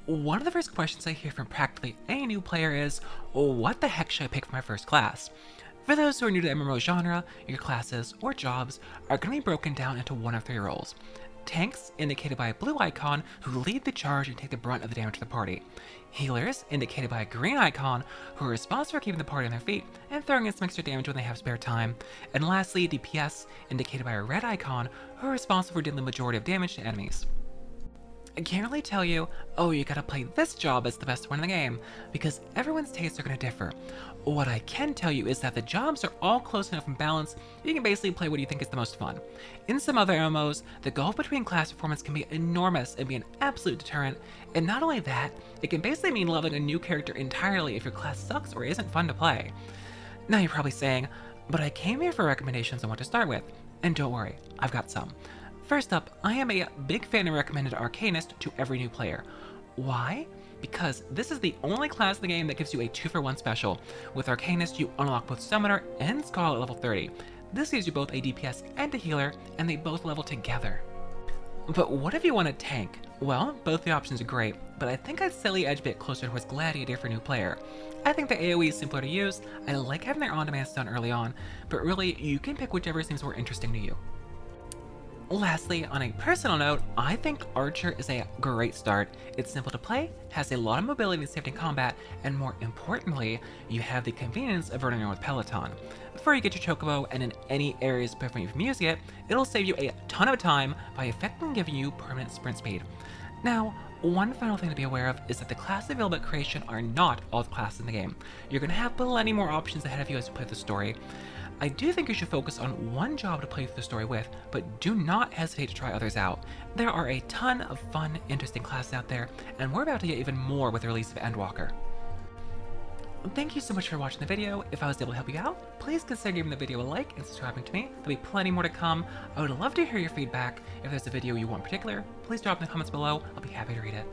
One of the first questions I hear from practically any new player is, what the heck should I pick for my first class? For those who are new to the MMO genre, your classes, or jobs, are going to be broken down into one of three roles. Tanks, indicated by a blue icon, who lead the charge and take the brunt of the damage to the party. Healers, indicated by a green icon, who are responsible for keeping the party on their feet and throwing in some extra damage when they have spare time. And lastly, DPS, indicated by a red icon, who are responsible for dealing the majority of damage to enemies. I can't really tell you, oh, you gotta play this job as the best one in the game, because everyone's tastes are gonna differ. What I can tell you is that the jobs are all close enough in balance, you can basically play what you think is the most fun. In some other MMOs, the gulf between class performance can be enormous and be an absolute deterrent, and not only that, it can basically mean leveling a new character entirely if your class sucks or isn't fun to play. Now you're probably saying, but I came here for recommendations on what to start with, and don't worry, I've got some. First up, I am a big fan and recommended Arcanist to every new player. Why? Because this is the only class in the game that gives you a 2-for-1 special. With Arcanist, you unlock both Summoner and Scholar at level 30. This gives you both a DPS and a healer, and they both level together. But what if you want a tank? Well, both the options are great, but I think I'd slightly edge a bit closer towards Gladiator for a new player. I think the AoE is simpler to use, I like having their on-demand stun early on, but really, you can pick whichever seems more interesting to you. Lastly, on a personal note, I think Archer is a great start. It's simple to play, has a lot of mobility and safety in combat, and more importantly, you have the convenience of running around with Peloton. Before you get your Chocobo and in any areas preventing you from using it, it'll save you a ton of time by effectively giving you permanent sprint speed. Now, one final thing to be aware of is that the classes available at creation are not all the classes in the game. You're going to have plenty more options ahead of you as you play the story. I do think you should focus on one job to play through the story with, but do not hesitate to try others out. There are a ton of fun, interesting classes out there, and we're about to get even more with the release of Endwalker. Thank you so much for watching the video. If I was able to help you out, please consider giving the video a like and subscribing to me. There'll be plenty more to come. I would love to hear your feedback. If there's a video you want in particular, please drop in the comments below. I'll be happy to read it.